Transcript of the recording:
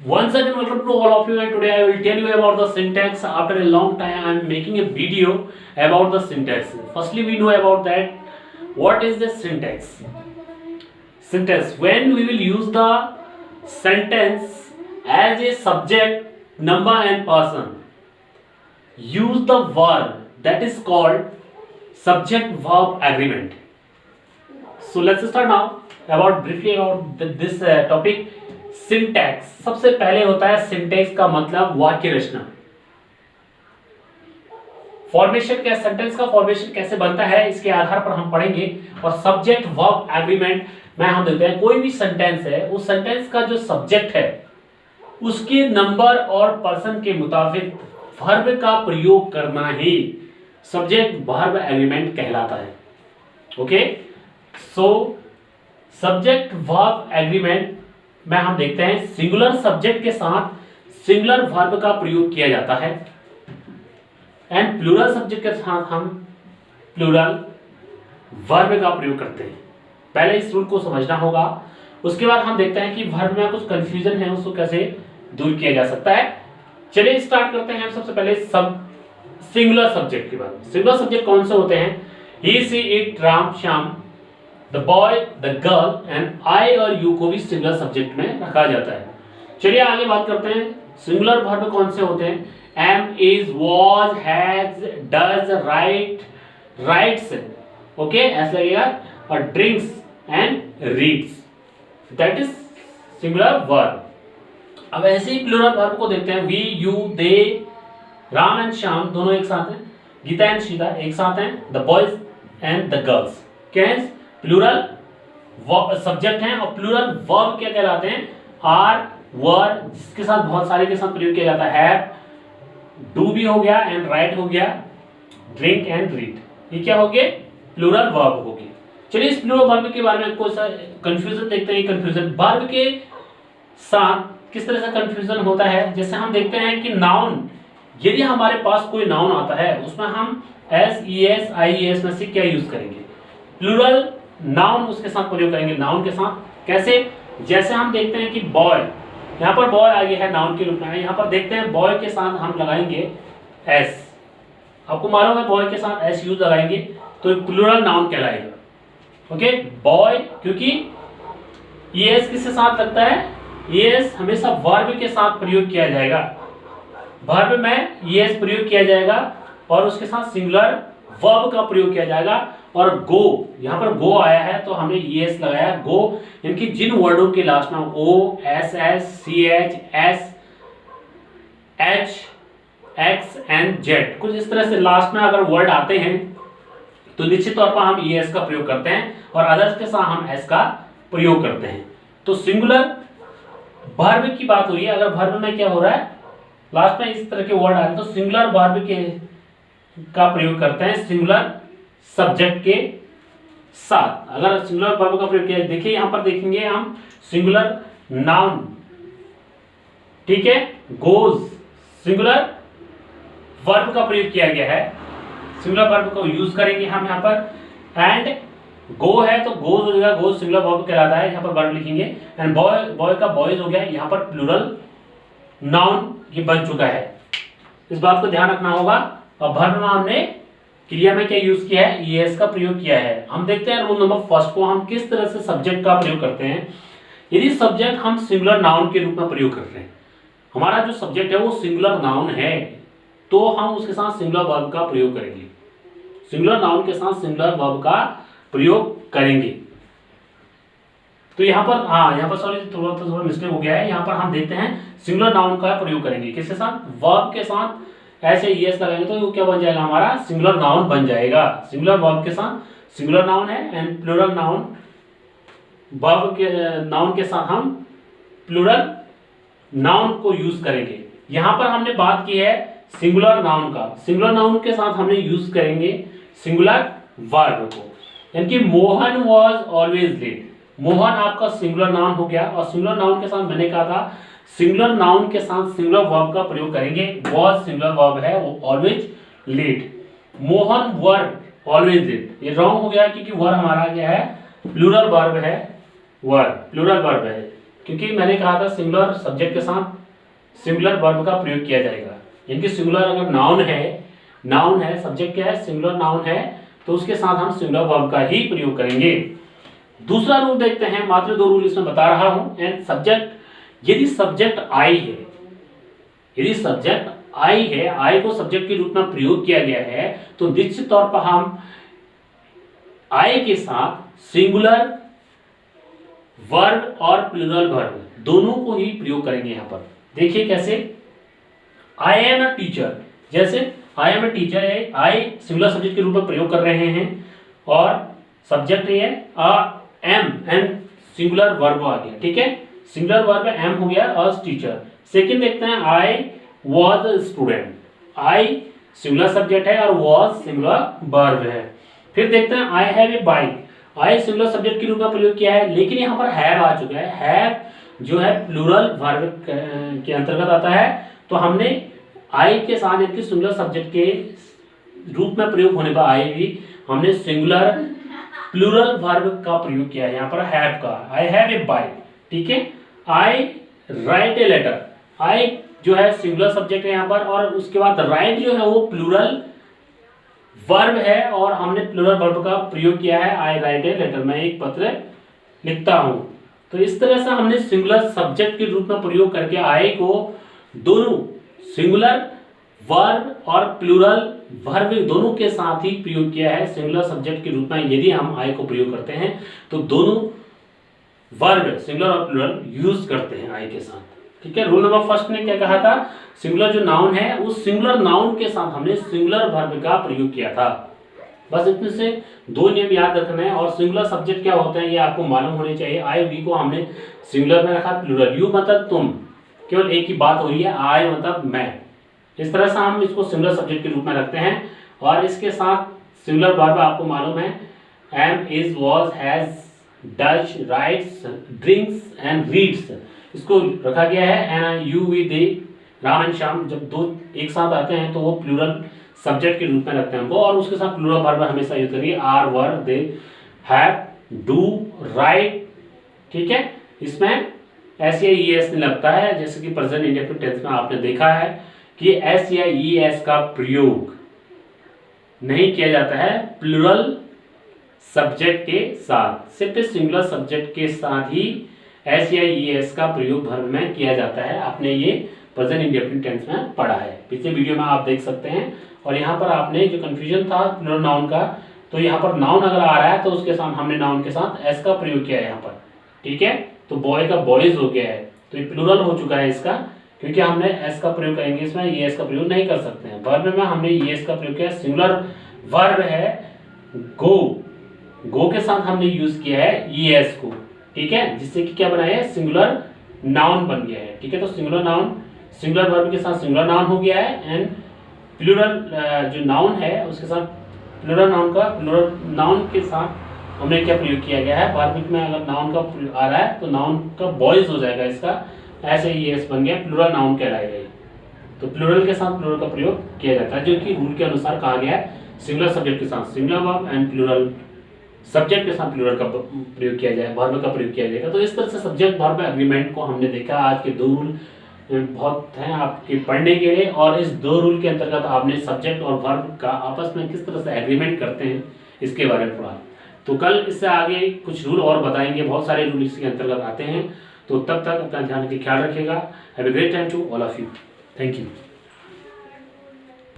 Once again, welcome to all of you, and today I will tell you about the syntax. After a long time, I am making a video about the syntax. Firstly, we know about that. What is the syntax? Syntax, when we will use the sentence as a subject, number and person, use the verb that is called subject verb agreement. So let's start now about briefly about this topic. Syntax, सबसे पहले होता है syntax का मतलब वाक्य रचना। Formation क्या, sentence का formation कैसे बनता है इसके आधार पर हम पढ़ेंगे। और सब्जेक्ट वर्ब एग्रीमेंट में हम देखते हैं कोई भी सेंटेंस है, उस सेंटेंस का जो सब्जेक्ट है उसके नंबर और पर्सन के मुताबिक वर्ब का प्रयोग करना ही सब्जेक्ट वर्ब एग्रीमेंट कहलाता है। Okay, so subject verb agreement में हम देखते हैं सिंगुलर सब्जेक्ट के साथ सिंगुलर वर्ब का प्रयोग किया जाता है, एंड प्लूरल सब्जेक्ट के साथ हम प्लूरल वर्ब का प्रयोग करते हैं। पहले इस रूल को समझना होगा, उसके बाद हम देखते हैं कि वर्ब में कुछ कंफ्यूजन है उसको कैसे दूर किया जा सकता है। चलिए स्टार्ट करते हैं हम सबसे पहले सिंगुलर सब्जेक्ट की बात। सिंगुलर सब्जेक्ट कौन से होते हैं? He, she, it, Ram, Shyam, the boy, the girl and I और यू को भी सिंगुलर सब्जेक्ट में रखा जाता है। चलिए आगे बात करते हैं सिंगुलर वर्ब कौन से होते हैं। Am, is, was, has, does, write, writes, okay ऐसा लगेगा, और drinks and reads, that is singular verb. अब ऐसे ही प्लूरल वर्ब को देखते हैं। We, you, they, Ram and Shyam दोनों एक साथ हैं, गीता एंड सीता एक साथ हैं, the boys and the girls क्या है? प्लूरल सब्जेक्ट हैं। और प्लूरल वर्ब क्या कहलाते हैं? आर, वर, जिसके साथ बहुत सारे के साथ प्रयोग किया जाता है। हैव, डू भी हो गया, एंड राइट हो गया, ड्रिंक एंड रीड, ये क्या हो गए? प्लूरल वर्ब हो गए। चलिए इस प्लूरल वर्ब के बारे में कोई सा कंफ्यूजन देखते हैं। कंफ्यूजन वर्ब के साथ किस तरह से कंफ्यूजन होता है, जैसे हम देखते हैं कि नाउन, यदि हमारे पास कोई नाउन आता है उसमें हम S, E S, I S में से क्या यूज करेंगे? प्लूरल नाउन उसके साथ प्रयोग करेंगे। नाउन के साथ कैसे? जैसे हम देखते हैं कि बॉय, यहाँ पर बॉय आगे है नाउन के रूप में, यहाँ पर देखते हैं बॉय के साथ हम लगाएंगे एस। आपको मालूम है बॉय के साथ एस यूज लगाएंगे तो प्लूरल नाउन कहलाएगा। ओके, बॉय, क्योंकि एस किसके साथ लगता है? एस हमेशा वर्ब के साथ प्रयोग किया जाएगा, वर्ब में एस प्रयोग किया जाएगा और उसके साथ सिंगुलर वर्ब का प्रयोग किया जाएगा। और गो, यहाँ पर गो आया है तो हमने एस लगाया। गो, इनकी जिन वर्डों के लास्ट में O, S S, C H, S, H, X and Z, कुछ इस तरह से लास्ट में अगर वर्ड आते हैं तो निश्चित तौर पर हम एस का प्रयोग करते हैं, और अदर्स के साथ हम एस का प्रयोग करते हैं। तो सिंगुलर वर्ब की बात हो रही है। अगर वर्ब में क्या हो रहा है, लास्ट में इस तरह के वर्ड आ रहे हैं तो सिंगुलर वर्ब के का प्रयोग करते हैं सिंगुलर सब्जेक्ट के साथ। अगर सिंगुलर वर्ब का प्रयोग किया, देखिए यहां पर देखेंगे हम सिंगुलर नाउन, ठीक है, गोज, सिंगुलर वर्ब का प्रयोग किया गया है, सिंगुलर वर्ब को यूज करेंगे हम यहाँ पर। एंड गो है तो गोज हो जाएगा, गोज सिंगुलर वर्ब कहलाता है, यहाँ पर वर्ब लिखेंगे। एंड बॉय, बॉय का बॉयज हो गया, यहाँ पर प्लूरल नाउन ये बन चुका है, इस बात को ध्यान रखना होगा। और वर्ब में हमने क्रिया में क्या यूज किया है? ईएस का प्रयोग किया है। हम देखते हैं रूल नंबर फर्स्ट को, हम किस तरह से सब्जेक्ट का प्रयोग करते हैं। यदि सब्जेक्ट हम सिंगुलर नाउन के रूप में प्रयोग कर रहे हैं, हमारा जो सब्जेक्ट है वो सिंगुलर नाउन है, तो हम उसके साथ सिंगुलर वर्ब का प्रयोग करेंगे। सिंगुलर नाउन के साथ सिंगुलर वर्ब का प्रयोग करेंगे। तो यहाँ पर यहाँ पर सॉरी थोड़ा मिस्टेक हो गया है। यहाँ पर हम देखते हैं सिंगुलर नाउन का प्रयोग करेंगे, किसके साथ? वर्ब के साथ ऐसे एस लगाएंगे तो क्या बन जाएगा? हमारा सिंगुलर नाउन बन जाएगा। सिंगुलर वर्ब के साथ सिंगुलर नाउन है, एंड प्लूरल नाउन, वर्ब के नाउन के साथ हम प्लूरल नाउन को यूज करेंगे। यहाँ पर हमने बात की है सिंगुलर नाउन का, सिंगुलर नाउन के साथ हमने यूज करेंगे सिंगुलर वर्ब को। यानी कि Mohan was always late, Mohan आपका सिंगुलर नाउन हो गया, और सिंगुलर नाउन के साथ मैंने कहा था सिंगुलर नाउन के साथ सिंगुलर वर्ब का प्रयोग करेंगे। वॉज सिंगुलर वर्ब है, वो always late. Mohan were always late, ये रॉन्ग हो गया क्योंकि वर हमारा क्या है? प्लूरल वर्ब है, वर प्लूरल वर्ब है। क्योंकि मैंने कहा था सिंगुलर सब्जेक्ट के साथ सिंगुलर वर्ब का प्रयोग किया जाएगा। यानी कि सिंगुलर अगर नाउन है सब्जेक्ट क्या है, सिंगुलर नाउन है, तो उसके साथ हम सिंगुलर वर्ब का ही प्रयोग करेंगे। दूसरा रूल देखते हैं, मात्र 2 रूल इसमें बता रहा हूं। एंड सब्जेक्ट, यदि सब्जेक्ट आई है, यदि सब्जेक्ट आई है, आई को सब्जेक्ट के रूप में प्रयोग किया गया है, तो निश्चित तौर पर हम आई के साथ सिंगुलर वर्ब और प्लूरल वर्ब दोनों को ही प्रयोग करेंगे। यहां पर देखिए कैसे, आई एम अ टीचर, जैसे आई एम ए टीचर है, आई सिंगुलर सब्जेक्ट के रूप में प्रयोग कर रहे हैं और सब्जेक्ट है एम, एंड सिंगुलर वर्ब आ गया। ठीक है, सिंगुलर वर्ब एम हो गया और टीचर। सेकंड देखते हैं, I was a student, I singular subject है और वाज सिंगुलर वर्ब है। फिर देखते हैं, I have a bike, I singular subject के रूप में प्रयोग किया है, लेकिन यहाँ पर हैव आ चुका है। हैव जो है प्लूरल वर्ब के अंतर्गत आता है, तो हमने आई के साथ इनके सिंगुलर सब्जेक्ट के रूप में प्रयोग होने पर आई भी हमने सिंगुलर प्लूरल वर्ब का प्रयोग किया है यहाँ पर हैव का, आई हैव ए बाइक। ठीक है, आई राइट ए लेटर, आई जो है सिंगुलर सब्जेक्ट है यहाँ पर, और उसके बाद राइट जो है वो प्लूरल वर्ब है और हमने प्लूरल वर्ब का प्रयोग किया है, आई राइट ए लेटर, मैं एक पत्र लिखता हूं। तो इस तरह से हमने सिंगुलर सब्जेक्ट के रूप में प्रयोग करके आई को दोनों सिंगुलर वर्ब और प्लूरल वर्ब दोनों के साथ ही प्रयोग किया है सिंगुलर सब्जेक्ट के रूप में। यदि हम आई को प्रयोग करते हैं तो दोनों वर्ब सिंगुलर और प्लूरल यूज करते हैं आई के साथ। ठीक है, रूल नंबर फर्स्ट ने क्या कहा था, सिंगुलर जो नाउन है उस सिंगुलर नाउन के साथ हमने सिंगुलर वर्ब का प्रयोग किया था। बस इतने से 2 नियम याद रखना है। और सिंगुलर सब्जेक्ट क्या होता है ये आपको मालूम होने चाहिए। आई वी को हमने सिंगुलर में रखा, प्लूरल यू मतलब तुम, केवल एक ही बात हो रही है, आई मतलब मैं। इस तरह से हम इसको सिंगुलर सब्जेक्ट के रूप में रखते हैं। और इसके साथ सिंगुलर वर्ब आपको मालूम है, am, is, was, has, does, writes, drinks and reads, इसको रखा गया है। And you, we, they, Ram and Shyam, जब 2 एक साथ आते हैं तो वो प्लूरल सब्जेक्ट के रूप में रखते हैं उनको, और उसके साथ प्लूरल वर्ब हमेशा यूज करिए, are, were, they, have, do, write. ठीक है, इसमें एस या ई एस नहीं लगता है, जैसे कि प्रेजेंट इंडेफिनिट टेंस में आपने देखा है कि एस या ई एस का प्रयोग नहीं किया जाता है प्लूरल सब्जेक्ट के साथ, सिर्फ सिंगुलर सब्जेक्ट के साथ ही एस या ई एस का प्रयोग वर्ब में किया जाता है। आपने ये प्रेजेंट इंडेफिनिट टेंस में पढ़ा है, पिछले वीडियो में आप देख सकते हैं। और यहाँ पर आपने जो कंफ्यूजन था प्लूरल नाउन का, तो यहाँ पर नाउन अगर आ रहा है तो उसके साथ हमने नाउन के साथ एस का प्रयोग किया है यहाँ पर। ठीक है, तो बॉय का बॉयज हो गया है, तो ये प्लूरल हो चुका है इसका, क्योंकि हमने एस का प्रयोग करेंगे इसमें, ई एस का प्रयोग नहीं कर सकते हैं। वर्ब में हमने ई एस का प्रयोग किया, सिंगुलर वर्ब है गो, गो के साथ हमने यूज किया है ई एस को। ठीक है, जिससे कि क्या बनाया है, सिंगुलर नाउन बन गया है। ठीक है, तो सिंगुलर नाउन सिंगुलर वर्ब के साथ सिंगुलर नाउन हो गया है, एंड प्लूरल जो नाउन है उसके साथ प्लूरल नाउन के साथ हमने क्या प्रयोग किया गया है, वर्ब में अगर नाउन का आ रहा है तो नाउन का बॉयज हो जाएगा, इसका ऐसे ही एस बन गया, प्लूरल नाउन कहलाएगा। तो प्लूरल के साथ प्लूरल का प्रयोग किया जाता है, जो कि रूल के अनुसार कहा गया है सिंगुलर सब्जेक्ट के साथ singular verb and plural subject के साथ प्लूरल का प्रयोग किया जाए, वर्ब का प्रयोग किया जाएगा। तो इस तरह से सब्जेक्ट वर्ब एग्रीमेंट को हमने देखा। आज के 2 रूल बहुत हैं आपके पढ़ने के लिए, और इस 2 रूल के अंतर्गत आपने सब्जेक्ट और वर्ब का आपस में किस तरह से एग्रीमेंट करते हैं इसके बारे में पढ़ा। तो कल इससे आगे कुछ रूल और बताएंगे, बहुत सारे रूल इसके अंतर्गत आते हैं। तो तब तक अपना ध्यान के ख्याल रखिएगा। Have a great time to all of you. Thank you.